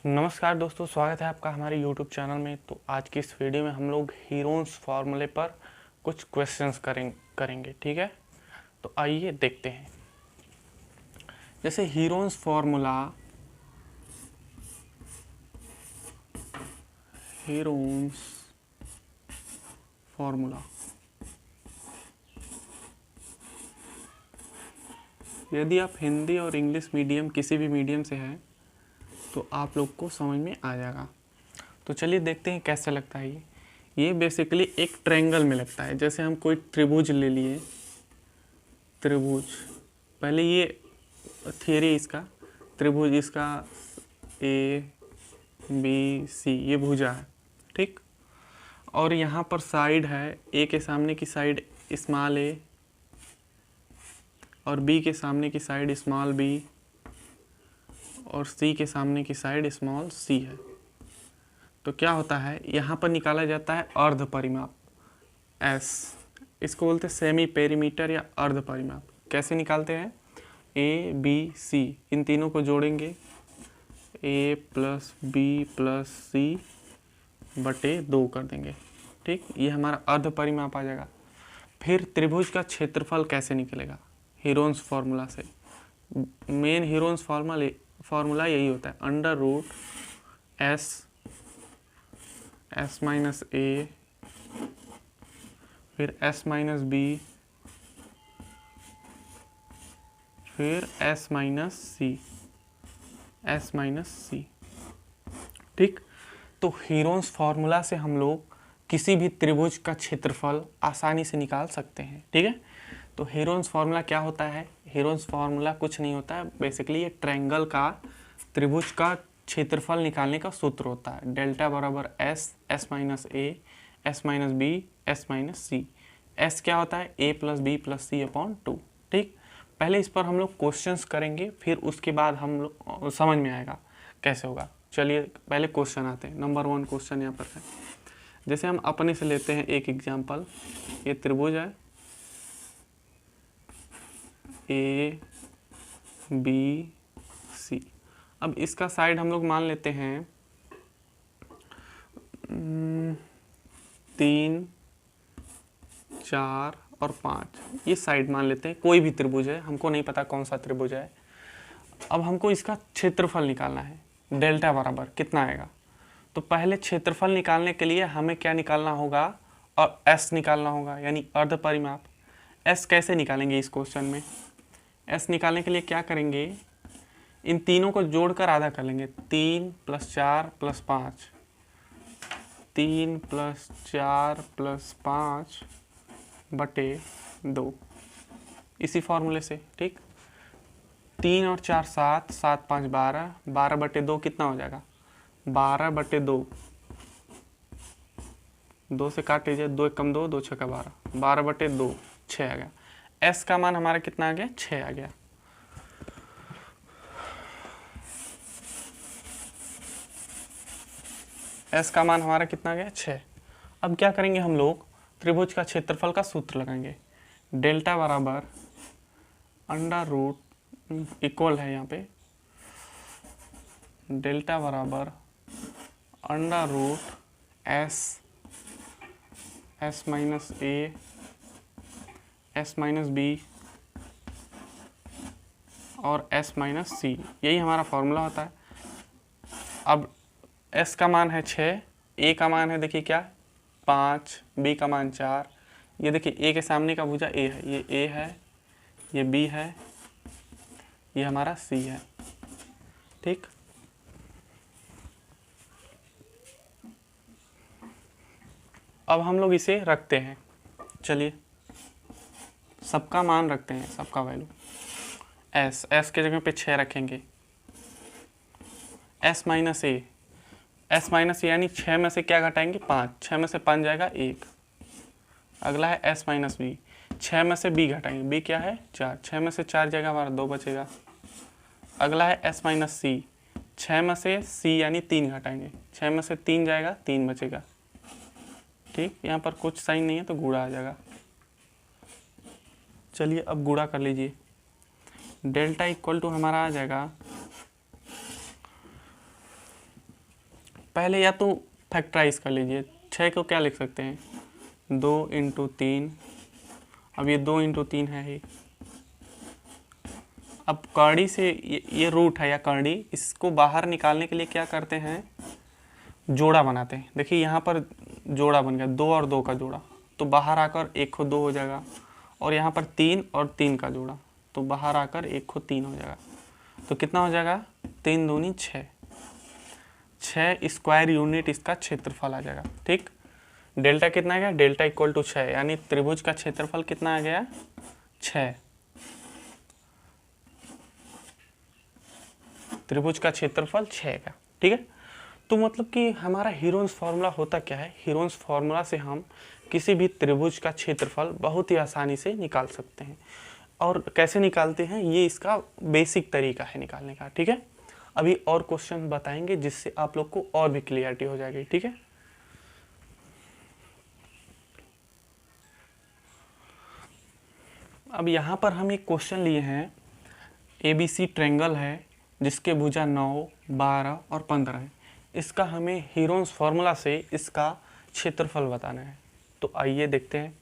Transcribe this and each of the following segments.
नमस्कार दोस्तों, स्वागत है आपका हमारे YouTube चैनल में। तो आज की इस वीडियो में हम लोग हीरोन्स फार्मूले पर कुछ क्वेश्चंस करेंगे। ठीक है, तो आइए देखते हैं। जैसे हीरोन्स फार्मूला यदि आप हिंदी और इंग्लिश मीडियम किसी भी मीडियम से हैं तो आप लोग को समझ में आ जाएगा। तो चलिए देखते हैं कैसे लगता है। ये बेसिकली एक ट्रायंगल में लगता है। जैसे हम कोई त्रिभुज ले लिए, त्रिभुज, पहले ये थियरी इसका, त्रिभुज इसका ए बी सी, ये भुजा है, ठीक। और यहाँ पर साइड है, ए के सामने की साइड स्मॉल ए और बी के सामने की साइड स्मॉल बी और सी के सामने की साइड स्मॉल सी है। तो क्या होता है, यहाँ पर निकाला जाता है अर्ध परिमाप एस, इसको बोलते हैं सेमी पेरीमीटर या अर्ध परिमाप। कैसे निकालते हैं, ए बी सी इन तीनों को जोड़ेंगे, ए प्लस बी प्लस सी बटे 2 कर देंगे, ठीक। ये हमारा अर्ध परिमाप आ जाएगा। फिर त्रिभुज का क्षेत्रफल कैसे निकलेगा, हीरोन्स फार्मूला से। मेन हीरोन्स फार्मूला यही होता है, अंडर रूट एस माइनस ए, फिर एस माइनस बी, फिर एस माइनस सी, ठीक। तो हीरोन्स फार्मूला से हम लोग किसी भी त्रिभुज का क्षेत्रफल आसानी से निकाल सकते हैं, ठीक है। तो हीरोन्स फार्मूला क्या होता है, हीरोन्स फार्मूला कुछ नहीं होता है, बेसिकली ये ट्रायंगल का, त्रिभुज का क्षेत्रफल निकालने का सूत्र होता है। डेल्टा बराबर S minus A, S minus B, S minus C. S क्या होता है, A plus B plus C upon 2, ठीक। पहले इस पर हम लोग क्वेश्चंस करेंगे, फिर उसके बाद हम लोग समझ में आएगा कैसे होगा। चलिए पहले क्वेश्चन आते हैं। नंबर 1 क्वेश्चन यहाँ पर है। जैसे हम अपने से लेते हैं एक एग्जाम्पल, ये त्रिभुज है ए बी सी। अब इसका साइड हम लोग मान लेते हैं 3, 4 और 5, ये साइड मान लेते हैं। कोई भी त्रिभुज है, हमको नहीं पता कौन सा त्रिभुज है। अब हमको इसका क्षेत्रफल निकालना है, डेल्टा बराबर कितना आएगा। तो पहले क्षेत्रफल निकालने के लिए हमें क्या निकालना होगा, और एस निकालना होगा, यानी अर्ध परिमाप। एस कैसे निकालेंगे इस क्वेश्चन में, एस निकालने के लिए क्या करेंगे, इन तीनों को जोड़कर आधा कर लेंगे। 3 + 4 + 5, 3 + 4 + 5 बटे 2, इसी फॉर्मूले से, ठीक। 3 और 4 7, 7 5 12, 12 बटे 2 कितना हो जाएगा, 12 बटे 2, 2 से काट लीजिए, 2 × 2, 2 × 6 = 12, 12 बटे 2 6 आ गया। एस का मान हमारा कितना आ गया, 6 आ गया। एस का मान हमारा कितना आ गया, 6। अब क्या करेंगे हम लोग, त्रिभुज का क्षेत्रफल का सूत्र लगाएंगे। डेल्टा बराबर अंडर रूट, इक्वल है यहाँ पे, डेल्टा बराबर under root S minus A, S minus B और एस माइनस सी, यही हमारा फॉर्मूला होता है। अब एस का मान है 6, ए का मान है देखिए क्या 5, बी का मान 4। ये देखिए ए के सामने का भुजा ए है, ये ए है, ये बी है, ये हमारा सी है, ठीक। अब हम लोग इसे रखते हैं, चलिए सबका मान रखते हैं, सबका वैल्यू। एस के जगह पे 6 रखेंगे। एस माइनस ए यानी 6 में से क्या घटाएंगे, 5, 6 में से 5 जाएगा 1। अगला है एस माइनस बी, 6 में से बी घटाएंगे, बी क्या है 4, 6 में से 4 जाएगा हमारा 2 बचेगा। अगला है एस माइनस सी, 6 में से सी यानी 3 घटाएंगे, 6 में से 3 जाएगा 3 बचेगा, ठीक। यहाँ पर कुछ साइन नहीं है तो गुणा आ जाएगा। चलिए अब गुणा कर लीजिए। डेल्टा इक्वल टू हमारा आ जाएगा पहले या तो फैक्टराइज कर लीजिए। 6 को क्या लिख सकते हैं, 2 × 3। अब ये 2 × 3 है ही। अब कड़ी से ये रूट है या कड़ी, इसको बाहर निकालने के लिए क्या करते हैं, जोड़ा बनाते हैं। देखिए यहाँ पर जोड़ा बन गया, 2 और 2 का जोड़ा, तो बाहर आकर 1 को 2 हो जाएगा। और यहाँ पर 3 और 3 का जोड़ा, तो बाहर आकर 1 को 3 हो जाएगा। तो कितना हो जाएगा, 3 दूनी 6। 6 स्क्वायर यूनिट इसका क्षेत्रफल आ जाएगा। ठीक, डेल्टा कितना आ गया, डेल्टा इक्वल टू 6, यानी त्रिभुज का क्षेत्रफल कितना आ गया, 6। त्रिभुज का क्षेत्रफल 6 का। ठीक है, तो मतलब कि हमारा हीरोन्स फार्मूला होता क्या है, हीरोन्स फार्मूला से हम किसी भी त्रिभुज का क्षेत्रफल बहुत ही आसानी से निकाल सकते हैं। और कैसे निकालते हैं, ये इसका बेसिक तरीका है निकालने का। ठीक है, अभी और क्वेश्चन बताएंगे जिससे आप लोग को और भी क्लियरिटी हो जाएगी। ठीक है, अब यहाँ पर हम एक क्वेश्चन लिए हैं, ABC ट्रायंगल है जिसके भुजा 9, 12 और 15 है। इसका हमें हीरोन्स फार्मूला से इसका क्षेत्रफल बताना है। तो आइए देखते हैं।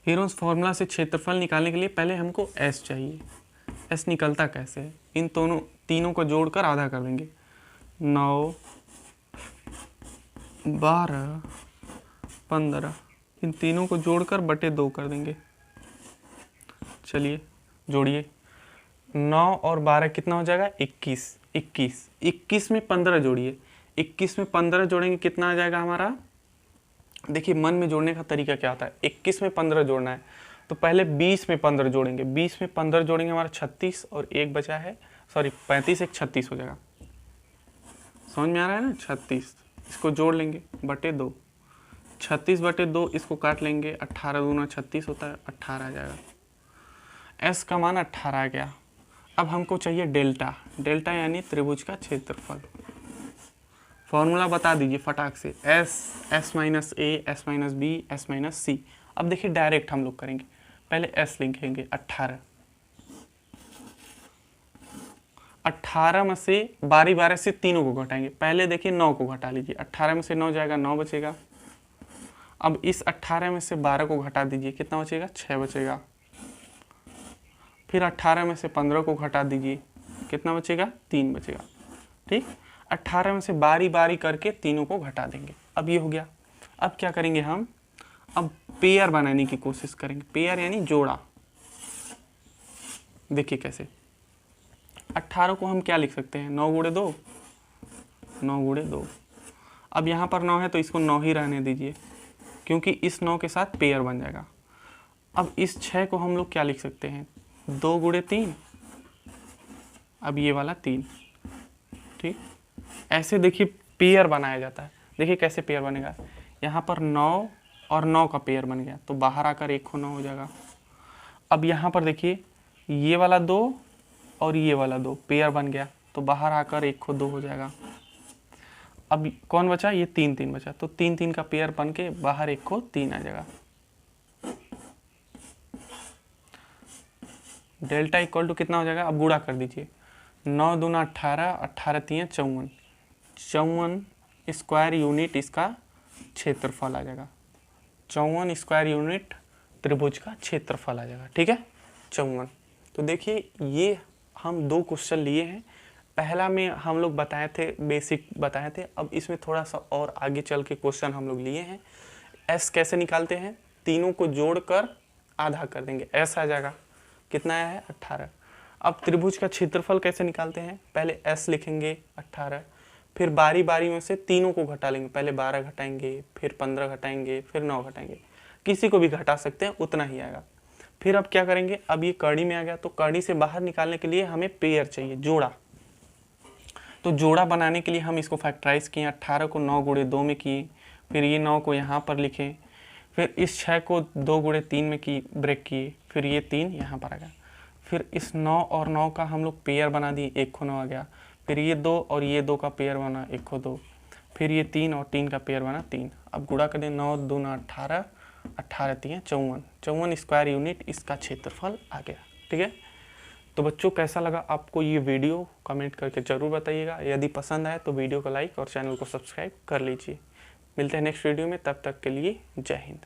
हीरोन्स फार्मूला से क्षेत्रफल निकालने के लिए पहले हमको S चाहिए। S निकलता कैसे है, इन तीनों को जोड़कर आधा कर देंगे। 9, 12, 15, इन तीनों को जोड़कर बटे 2 कर देंगे। चलिए जोड़िए, 9 और 12 कितना हो जाएगा, 21। 21 में 15 जोड़िए, 21 में 15 जोड़ेंगे कितना आ जाएगा हमारा। देखिए मन में जोड़ने का तरीका क्या आता है, 21 में 15 जोड़ना है तो पहले 20 में 15 जोड़ेंगे। 20 में 15 जोड़ेंगे हमारा 36, और एक बचा है, सॉरी 35, एक 36 हो जाएगा। समझ में आ रहा है ना, 36, इसको जोड़ लेंगे बटे 2। 36 बटे 2, इसको काट लेंगे, 18 दूना 36 होता है, 18 आ जाएगा। S का मान 18 आ गया। अब हमको चाहिए डेल्टा, डेल्टा यानी त्रिभुज का क्षेत्रफल। फॉर्मूला बता दीजिए फटाक से, S minus A, S minus B, S minus C। अब देखिए डायरेक्ट हम लोग करेंगे, पहले S लिखेंगे 18। 18 में से बारी बारी से तीनों को घटाएंगे। पहले देखिए 9 को घटा लीजिए, 18 में से 9 जाएगा, 9 बचेगा। अब इस 18 में से 12 को घटा दीजिए, कितना बचेगा, 6 बचेगा। फिर 18 में से 15 को घटा दीजिए, कितना बचेगा, 3 बचेगा। ठीक, 18 में से बारी बारी करके तीनों को घटा देंगे। अब ये हो गया। अब क्या करेंगे हम, अब पेयर बनाने की कोशिश करेंगे। पेयर यानी जोड़ा। देखिए कैसे, 18 को हम क्या लिख सकते हैं, 9 गुणे 2, 9 गुणे 2। अब यहाँ पर 9 है तो इसको 9 ही रहने दीजिए, क्योंकि इस 9 के साथ पेयर बन जाएगा। अब इस 6 को हम लोग क्या लिख सकते हैं, 2 गुणे 3, अब ये वाला 3। ठीक, ऐसे देखिए पेयर बनाया जाता है। देखिए कैसे पेयर बनेगा, यहाँ पर 9 और 9 का पेयर बन गया, तो बाहर आकर 1 को 9 हो जाएगा। अब यहाँ पर देखिए ये वाला 2 और ये वाला 2 पेयर बन गया, तो बाहर आकर 1 को 2 हो जाएगा। अब कौन बचा, ये 3 3 बचा, तो 3 3 का पेयर बन के बाहर 1 को 3 आ जाएगा। डेल्टा इक्वल टू कितना हो जाएगा, अब गुणा कर दीजिए। 9 दूना 18, 18 3 54, 54 स्क्वायर यूनिट इसका क्षेत्रफल आ जाएगा। 54 स्क्वायर यूनिट त्रिभुज का क्षेत्रफल आ जाएगा। ठीक है, 54। तो देखिए ये हम 2 क्वेश्चन लिए हैं। पहला में हम लोग बताए थे, बेसिक बताए थे। अब इसमें थोड़ा सा और आगे चल के क्वेश्चन हम लोग लिए हैं। S कैसे निकालते हैं, तीनों को जोड़कर आधा कर देंगे, S आ जाएगा। कितना आया है, 18। अब त्रिभुज का क्षेत्रफल कैसे निकालते हैं, पहले S लिखेंगे 18, फिर बारी बारी में से तीनों को घटा लेंगे। पहले 12 घटाएंगे, फिर 15 घटाएंगे, फिर 9 घटाएंगे। किसी को भी घटा सकते हैं, उतना ही आएगा। फिर अब क्या करेंगे, अब ये कड़ी में आ गया, तो कड़ी से बाहर निकालने के लिए हमें पेयर चाहिए, जोड़ा। तो जोड़ा बनाने के लिए हम इसको फैक्टराइज किए, 18 को 9 गुणे 2 में किए, फिर ये 9 को यहाँ पर लिखे, फिर इस 6 को 2 गुणे 3 में की ब्रेक किए, फिर ये 3 यहाँ पर आ गया। फिर इस 9 और 9 का हम लोग पेयर बना दिए, 1 को 9 आ गया। फिर ये 2 और ये 2 का पेयर बना, 1 को 2। फिर ये 3 और 3 का पेयर बना, 3। अब गुणा कर दें, 9 दूना 18, 18 3 54, 54 स्क्वायर यूनिट इसका क्षेत्रफल आ गया। ठीक है, तो बच्चों कैसा लगा आपको ये वीडियो, कमेंट करके ज़रूर बताइएगा। यदि पसंद आए तो वीडियो को लाइक और चैनल को सब्सक्राइब कर लीजिए। मिलते हैं नेक्स्ट वीडियो में, तब तक के लिए जय हिंद।